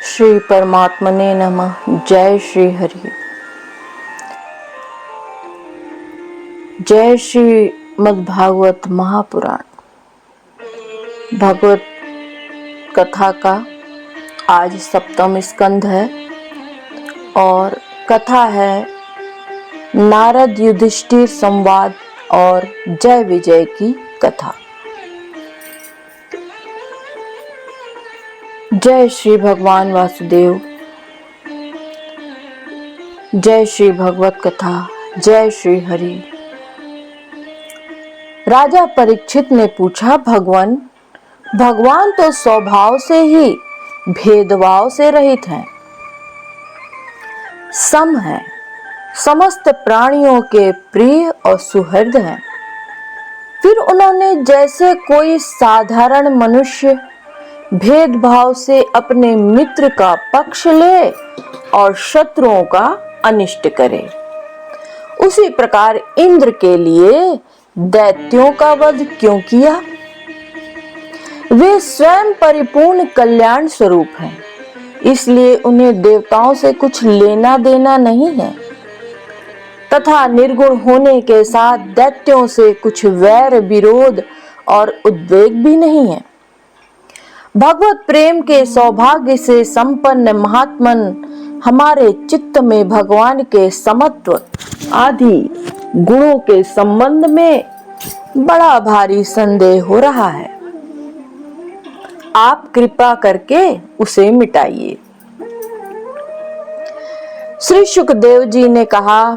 श्री परमात्मने नमः। जय श्री हरि। जय श्री मद्भागवत महापुराण। भगवत कथा का आज सप्तम स्कंध है और कथा है नारद युधिष्ठिर संवाद और जय विजय की कथा। जय श्री भगवान वासुदेव। जय श्री भगवत कथा। जय श्री हरि। राजा परीक्षित ने पूछा, भगवान तो स्वभाव से ही भेदभाव से रहित हैं, सम है, समस्त प्राणियों के प्रिय और सुहृद हैं। फिर उन्होंने जैसे कोई साधारण मनुष्य भेदभाव से अपने मित्र का पक्ष ले और शत्रुओं का अनिष्ट करे, उसी प्रकार इंद्र के लिए दैत्यों का वध क्यों किया? वे स्वयं परिपूर्ण कल्याण स्वरूप हैं, इसलिए उन्हें देवताओं से कुछ लेना देना नहीं है तथा निर्गुण होने के साथ दैत्यों से कुछ वैर विरोध और उद्वेग भी नहीं है। भगवत प्रेम के सौभाग्य से संपन्न महात्मन हमारे चित्त में भगवान के समत्व आदि गुणों के संबंध में बड़ा भारी संदेह हो रहा है। आप कृपा करके उसे मिटाइए। श्री सुखदेव जी ने कहा,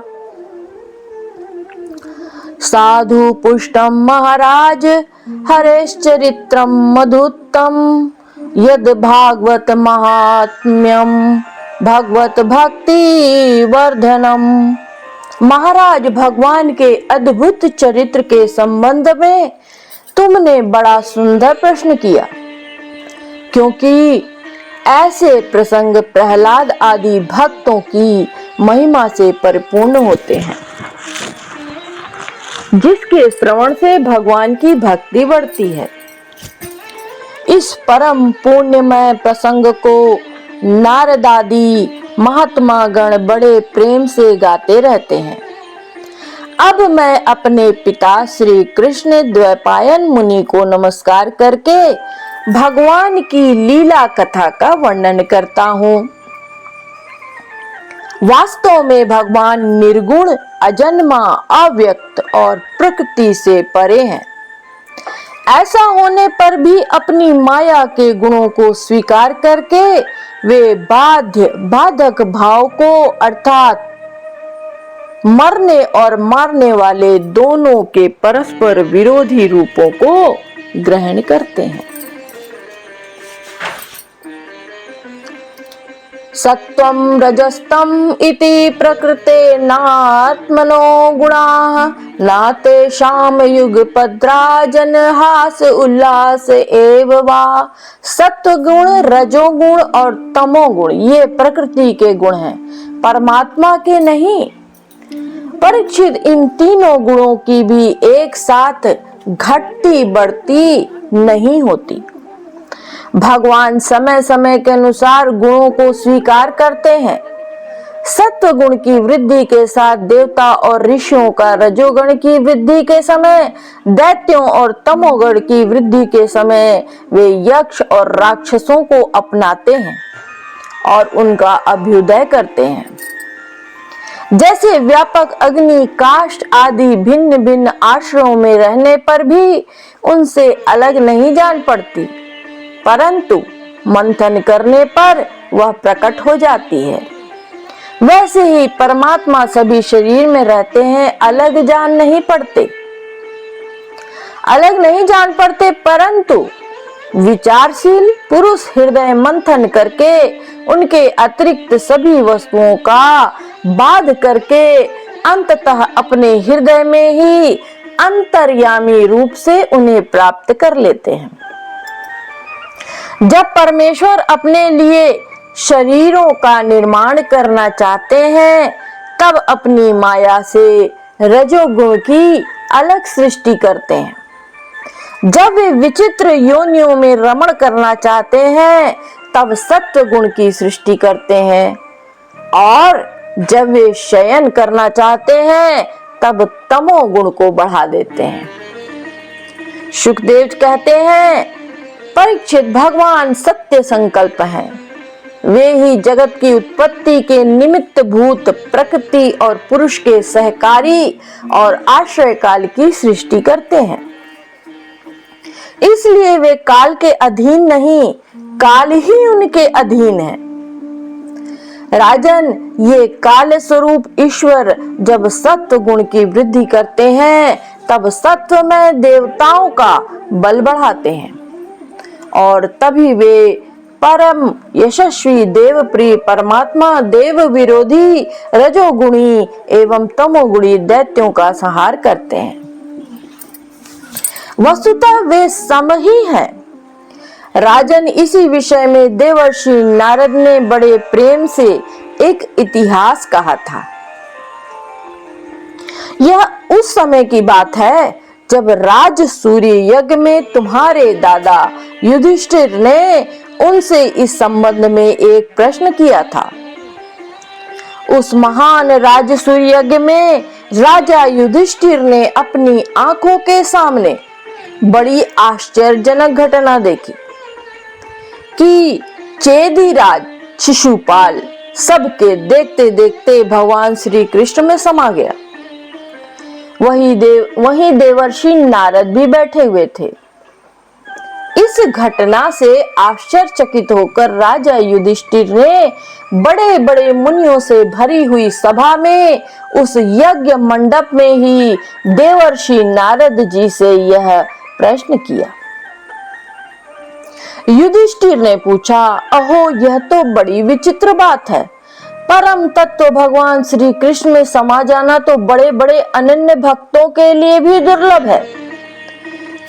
साधु पुष्टम महाराज हरेश्चरित्रम मधुत्तम यद भागवत महात्म्यम भगवत भक्ति वर्धनम। महाराज, भगवान के अद्भुत चरित्र के संबंध में तुमने बड़ा सुंदर प्रश्न किया, क्योंकि ऐसे प्रसंग प्रहलाद आदि भक्तों की महिमा से परिपूर्ण होते हैं, जिसके श्रवण से भगवान की भक्ति बढ़ती है। इस परम पुण्यमय प्रसंग को नारद आदि महात्मा गण बड़े प्रेम से गाते रहते हैं। अब मैं अपने पिता श्री कृष्ण द्वैपायन मुनि को नमस्कार करके भगवान की लीला कथा का वर्णन करता हूँ। वास्तव में भगवान निर्गुण, अजन्मा, अव्यक्त और प्रकृति से परे हैं। ऐसा होने पर भी अपनी माया के गुणों को स्वीकार करके वे बाधक भाव को अर्थात मरने और मारने वाले दोनों के परस्पर विरोधी रूपों को ग्रहण करते हैं। सत्वं रजस्तम इति प्रकृते नात्मनो गुणाः न तेषां युगपद्रा जनहास उल्लास एव वा। सत्व गुण, रजोगुण और तमोगुण ये प्रकृति के गुण हैं, परमात्मा के नहीं। परीक्षित, इन तीनों गुणों की भी एक साथ घटती बढ़ती नहीं होती। भगवान समय समय के अनुसार गुणों को स्वीकार करते हैं। सत्व गुण की वृद्धि के साथ देवता और ऋषियों का, रजोगुण की वृद्धि के समय दैत्यों और तमोगुण की वृद्धि के समय वे यक्ष और राक्षसों को अपनाते हैं और उनका अभ्युदय करते हैं। जैसे व्यापक अग्नि, काष्ठ आदि भिन्न भिन्न आश्रयों में रहने पर भी उनसे अलग नहीं जान पड़ती, परंतु मंथन करने पर वह प्रकट हो जाती है। वैसे ही परमात्मा सभी शरीर में रहते हैं, अलग नहीं जान पड़ते, परंतु विचारशील पुरुष हृदय मंथन करके उनके अतिरिक्त सभी वस्तुओं का बाध करके अंततः अपने हृदय में ही अंतर्यामी रूप से उन्हें प्राप्त कर लेते हैं। जब परमेश्वर अपने लिए शरीरों का निर्माण करना चाहते हैं, तब अपनी माया से रजोगुण की अलग सृष्टि करते हैं। जब वे विचित्र योनियों में रमण करना चाहते हैं, तब सत्व गुण की सृष्टि करते हैं, और जब वे शयन करना चाहते हैं तब तमोगुण को बढ़ा देते हैं। सुखदेव कहते हैं, परीक्षित, भगवान सत्य संकल्प हैं। वे ही जगत की उत्पत्ति के निमित्त भूत प्रकृति और पुरुष के सहकारी और आश्रय काल की सृष्टि करते हैं। इसलिए वे काल के अधीन नहीं, काल ही उनके अधीन है। राजन, ये काल स्वरूप ईश्वर जब सत्व गुण की वृद्धि करते हैं तब सत्व में देवताओं का बल बढ़ाते हैं, और तभी वे परम यशस्वी देव प्रिय परमात्मा देव विरोधी रजोगुणी एवं तमोगुणी दैत्यों का संहार करते हैं। वस्तुतः वे सम ही हैं। राजन, इसी विषय में देवर्षि नारद ने बड़े प्रेम से एक इतिहास कहा था। यह उस समय की बात है जब राज सूर्य यज्ञ में तुम्हारे दादा युधिष्ठिर ने उनसे इस संबंध में एक प्रश्न किया था। उस महान राज सूर्य यज्ञ में राजा युधिष्ठिर ने अपनी आंखों के सामने बड़ी आश्चर्यजनक घटना देखी कि चेदी राज शिशुपाल सबके देखते देखते भगवान श्री कृष्ण में समा गया। वहीं देवर्षि नारद भी बैठे हुए थे। इस घटना से आश्चर्यचकित होकर राजा युधिष्ठिर ने बड़े बड़े मुनियों से भरी हुई सभा में उस यज्ञ मंडप में ही देवर्षि नारद जी से यह प्रश्न किया। युधिष्ठिर ने पूछा, अहो, यह तो बड़ी विचित्र बात है। परम तत्व भगवान श्री कृष्ण में समा जाना तो बड़े बड़े अनन्य भक्तों के लिए भी दुर्लभ है।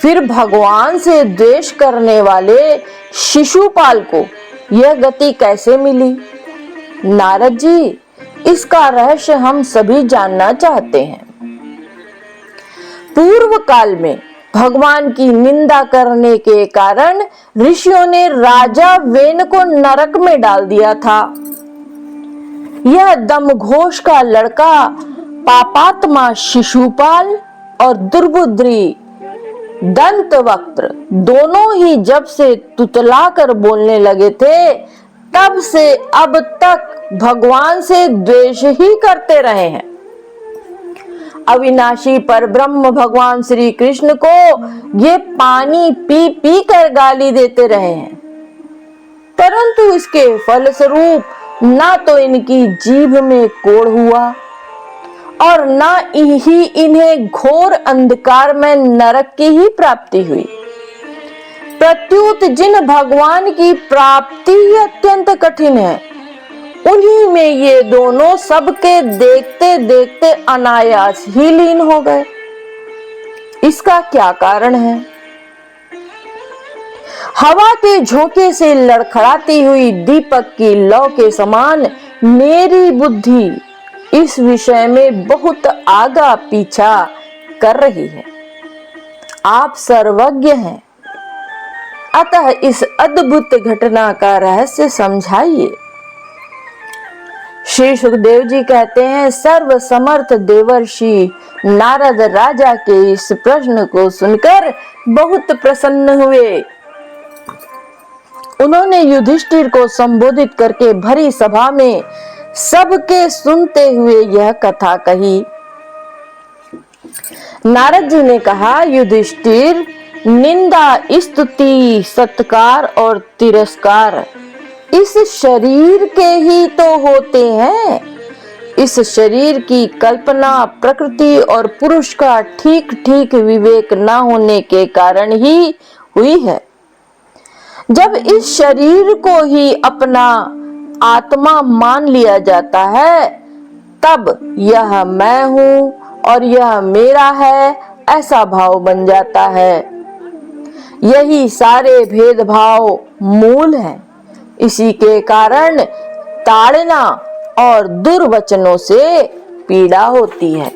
फिर भगवान से द्वेष करने वाले शिशुपाल को यह गति कैसे मिली? नारद जी, इसका रहस्य हम सभी जानना चाहते हैं। पूर्व काल में भगवान की निंदा करने के कारण ऋषियों ने राजा वेन को नरक में डाल दिया था। यह दमघोष का लड़का पापात्मा शिशुपाल और दुर्बुद्धि दंतवक्त्र दोनों ही जब से तुतला कर बोलने लगे थे, तब से अब तक भगवान से द्वेष ही करते रहे हैं। अविनाशी पर ब्रह्म भगवान श्री कृष्ण को ये पानी पी पी कर गाली देते रहे हैं, परंतु इसके फलस्वरूप ना तो इनकी जीभ में कोढ़ हुआ और ना ही इन्हें घोर अंधकार में नरक की ही प्राप्ति हुई। प्रत्युत जिन भगवान की प्राप्ति ही अत्यंत कठिन है, उन्हीं में ये दोनों सबके देखते देखते अनायास ही लीन हो गए। इसका क्या कारण है? हवा के झोंके से लड़खड़ाती हुई दीपक की लौ के समान मेरी बुद्धि इस विषय में बहुत आगा पीछा कर रही है। आप सर्वज्ञ हैं, अतः इस अद्भुत घटना का रहस्य समझाइए। श्री सुखदेव जी कहते हैं, सर्व समर्थ देवर्षि नारद राजा के इस प्रश्न को सुनकर बहुत प्रसन्न हुए। उन्होंने युधिष्ठिर को संबोधित करके भरी सभा में सबके सुनते हुए यह कथा कही। नारद जी ने कहा, युधिष्ठिर, निंदा, स्तुति, सत्कार और तिरस्कार इस शरीर के ही तो होते हैं। इस शरीर की कल्पना प्रकृति और पुरुष का ठीक ठीक विवेक न होने के कारण ही हुई है। जब इस शरीर को ही अपना आत्मा मान लिया जाता है, तब यह मैं हूं और यह मेरा है ऐसा भाव बन जाता है। यही सारे भेदभाव मूल हैं। इसी के कारण ताड़ना और दुर्वचनों से पीड़ा होती है।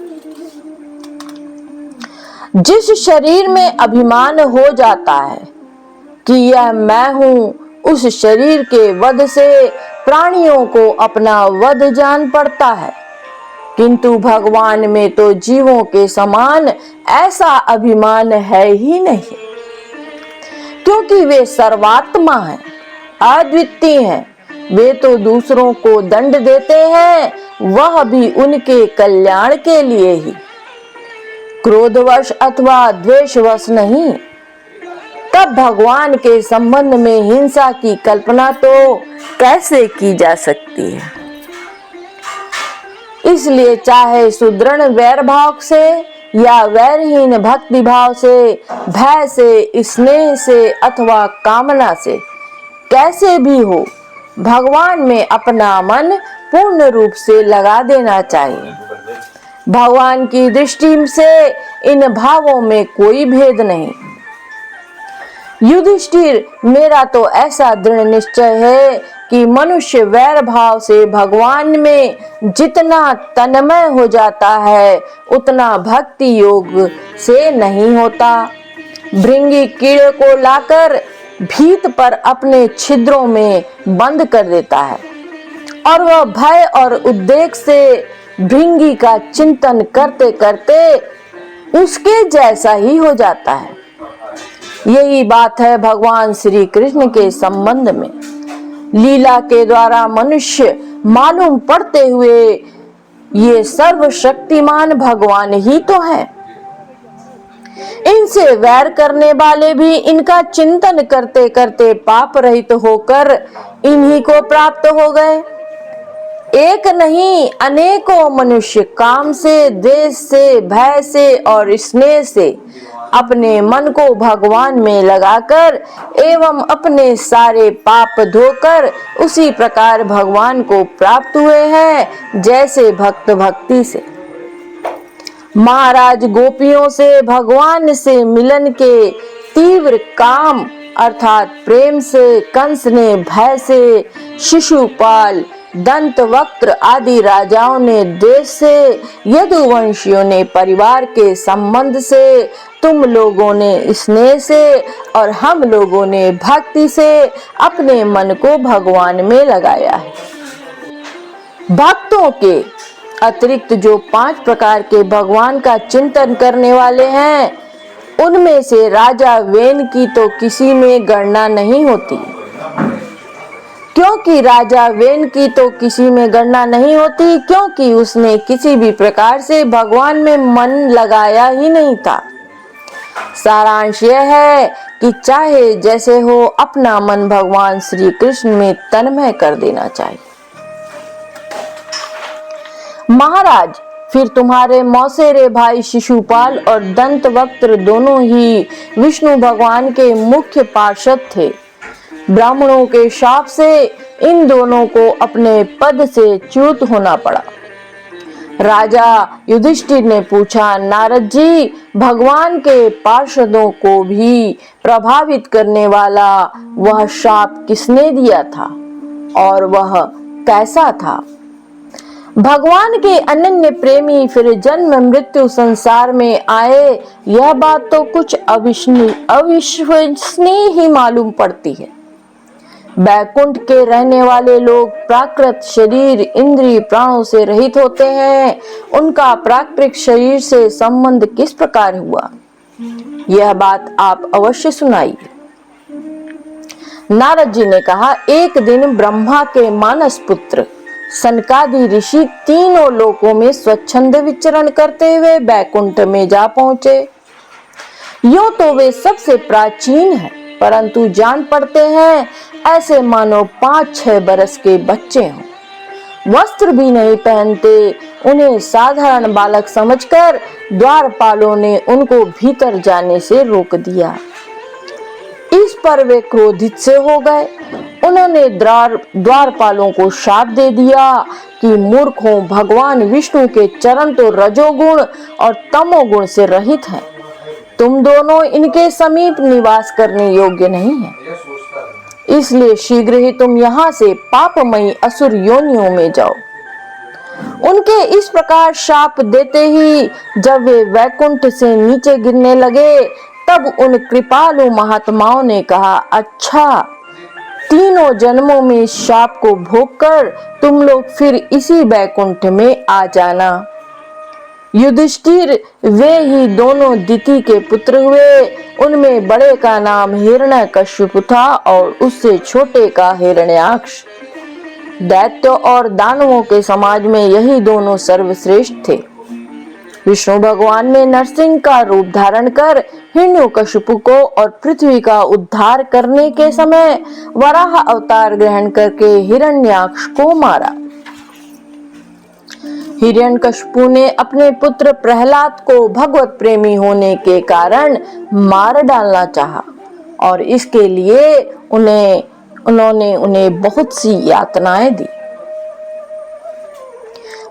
जिस शरीर में अभिमान हो जाता है कि यह मैं हूं उस शरीर के वध से प्राणियों को अपना वध जान पड़ता है, किंतु भगवान में तो जीवों के समान ऐसा अभिमान है ही नहीं, क्योंकि वे सर्वात्मा हैं, अद्वितीय हैं। वे तो दूसरों को दंड देते हैं, वह भी उनके कल्याण के लिए ही, क्रोधवश अथवा द्वेषवश नहीं। तब भगवान के संबंध में हिंसा की कल्पना तो कैसे की जा सकती है। इसलिए चाहे सुदृढ़ वैर भाव से या वैरहीन भक्ति भाव से, भय से, स्नेह से अथवा कामना से, कैसे भी हो, भगवान में अपना मन पूर्ण रूप से लगा देना चाहिए। भगवान की दृष्टि से इन भावों में कोई भेद नहीं। युधिष्ठिर, मेरा तो ऐसा दृढ़ निश्चय है कि मनुष्य वैर भाव से भगवान में जितना तन्मय हो जाता है, उतना भक्ति योग से नहीं होता। भृंगी कीड़े को लाकर भीत पर अपने छिद्रों में बंद कर देता है और वह भय और उद्वेग से भृंगी का चिंतन करते करते उसके जैसा ही हो जाता है। यही बात है भगवान श्री कृष्ण के संबंध में। लीला के द्वारा मनुष्य मालूम पड़ते हुए ये सर्वशक्तिमान भगवान ही तो है। इनसे वैर करने वाले भी इनका चिंतन करते करते पाप रहित होकर इन्हीं को प्राप्त हो गए। एक नहीं अनेकों मनुष्य काम से, द्वेष से, भय से और स्नेह से अपने मन को भगवान में लगाकर एवं अपने सारे पाप धोकर उसी प्रकार भगवान को प्राप्त हुए हैं जैसे भक्त भक्ति से। महाराज गोपियों से भगवान से मिलन के तीव्र काम अर्थात प्रेम से कंस ने, भय से शिशुपाल, दंतवक्त्र आदि राजाओं ने द्वेष से, यदुवंशियों ने परिवार के संबंध से, तुम लोगों ने स्नेह से और हम लोगों ने भक्ति से अपने मन को भगवान में लगाया है। भक्तों के अतिरिक्त जो 5 प्रकार के भगवान का चिंतन करने वाले हैं, उनमें से राजा वेन की तो किसी में गणना नहीं होती, क्योंकि राजा वेन की तो किसी में गणना नहीं होती क्योंकि उसने किसी भी प्रकार से भगवान में मन लगाया ही नहीं था। सारांश यह है कि चाहे जैसे हो, अपना मन भगवान श्री कृष्ण में तन्मय कर देना चाहिए। महाराज, फिर तुम्हारे मौसेरे भाई शिशुपाल और दंतवक्त्र दोनों ही विष्णु भगवान के मुख्य पार्षद थे। ब्राह्मणों के शाप से इन दोनों को अपने पद से च्युत होना पड़ा। राजा युधिष्ठिर ने पूछा, नारद जी, भगवान के पार्षदों को भी प्रभावित करने वाला वह शाप किसने दिया था और वह कैसा था? भगवान के अनन्य प्रेमी फिर जन्म मृत्यु संसार में आए, यह बात तो कुछ अविश्वसनीय ही मालूम पड़ती है। बैकुंठ के रहने वाले लोग प्राकृत शरीर, इंद्रिय, प्राणों से रहित होते हैं। उनका प्राकृतिक शरीर से संबंध किस प्रकार हुआ, यह बात आप अवश्य सुनाइए। नारद जी ने कहा, एक दिन ब्रह्मा के मानस पुत्र सनकादि ऋषि तीनों लोकों में स्वच्छंद विचरण करते हुए बैकुंठ में जा पहुंचे। यूं तो वे सबसे प्राचीन हैं, परंतु जान पड़ते हैं ऐसे मानो 5-6 बरस के बच्चे हों। वस्त्र भी नहीं पहनते। उन्हें साधारण बालक समझकर द्वारपालों ने उनको भीतर जाने से रोक दिया। इस पर वे क्रोधित से हो गए। उन्होंने द्वारपालों को शाप दे दिया कि मूर्खों, भगवान विष्णु के चरण तो रजोगुण और तमोगुण से रहित हैं। तुम दोनों इनके समीप निवास करने योग्य नहीं हैं, इसलिए शीघ्र ही तुम यहाँ से पापमयी असुर योनियों में जाओ। उनके इस प्रकार शाप देते ही जब वे वैकुंठ से नीचे गिरने लगे, तब उन कृपालु महात्माओं ने कहा, अच्छा, तीनों जन्मों में इस शाप को भोगकर तुम लोग फिर इसी बैकुंठ में आ जाना। युधिष्ठिर वे ही दोनों दिति के पुत्र हुए। उनमें बड़े का नाम हिरण्यकश्यप था और उससे छोटे का हिरण्याक्ष। दैत्यों और दानवों के समाज में यही दोनों सर्वश्रेष्ठ थे। विष्णु भगवान ने नरसिंह का रूप धारण कर हिरण्यकश्यप को और पृथ्वी का उद्धार करने के समय वराह अवतार ग्रहण करके हिरण्याक्ष को मारा। हिरण्यकश्यप ने अपने पुत्र प्रहलाद को भगवत प्रेमी होने के कारण मार डालना चाहा और इसके लिए उन्होंने उन्हें बहुत सी यातनाएं दी,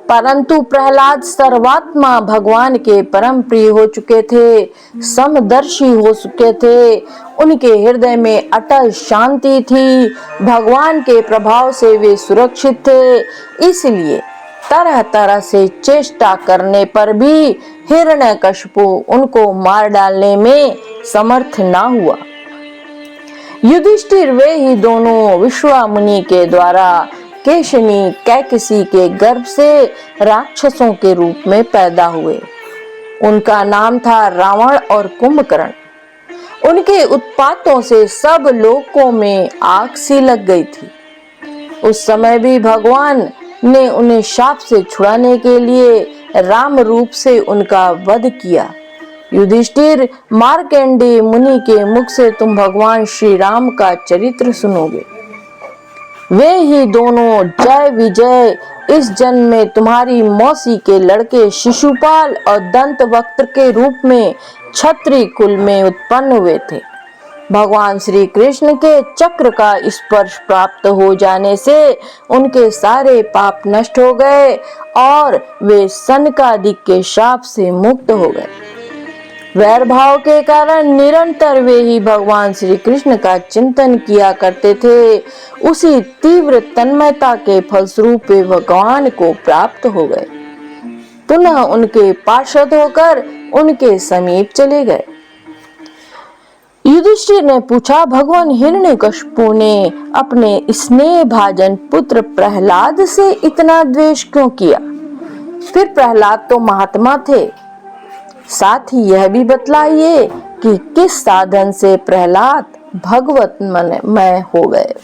परंतु प्रहलाद सर्वात्मा भगवान के परम प्रिय हो चुके थे, समदर्शी हो चुके थे। उनके हृदय में अटल शांति थी। भगवान के प्रभाव से वे सुरक्षित थे। इसलिए तरह तरह से चेष्टा करने पर भी हिरण्यकश्यप उनको मार डालने में समर्थ ना हुआ। युधिष्ठिर वे ही दोनों विश्वामुनि के द्वारा केशिनी कैकसी के गर्भ से राक्षसों के रूप में पैदा हुए। उनका नाम था रावण और कुंभकर्ण। उनके उत्पातों से सब लोकों में आग सी लग गई थी। उस समय भी भगवान ने उन्हें शाप से छुड़ाने के लिए राम रूप से उनका वध किया। युधिष्ठिर, मार्कंडेय मुनि के मुख से तुम भगवान श्री राम का चरित्र सुनोगे। वे ही दोनों जय विजय इस जन्म में तुम्हारी मौसी के लड़के शिशुपाल और दंतवक्त्र के रूप में क्षत्रिय कुल में उत्पन्न हुए थे। भगवान श्री कृष्ण के चक्र का स्पर्श प्राप्त हो जाने से उनके सारे पाप नष्ट हो गए और वे सनकादिक के शाप से मुक्त हो गए। वैर भाव के कारण निरंतर वे ही भगवान श्री कृष्ण का चिंतन किया करते थे। उसी तीव्र तन्मयता के फलस्वरूप वे भगवान को प्राप्त हो गए। पुनः उनके पार्षद होकर उनके समीप चले गए। युधिष्ठिर ने पूछा, भगवान हिरण्यकश्यप ने अपने स्नेह भाजन पुत्र प्रहलाद से इतना द्वेष क्यों किया? फिर प्रहलाद तो महात्मा थे। साथ ही यह भी बतलाइए कि किस साधन से प्रहलाद भगवतमय हो गए।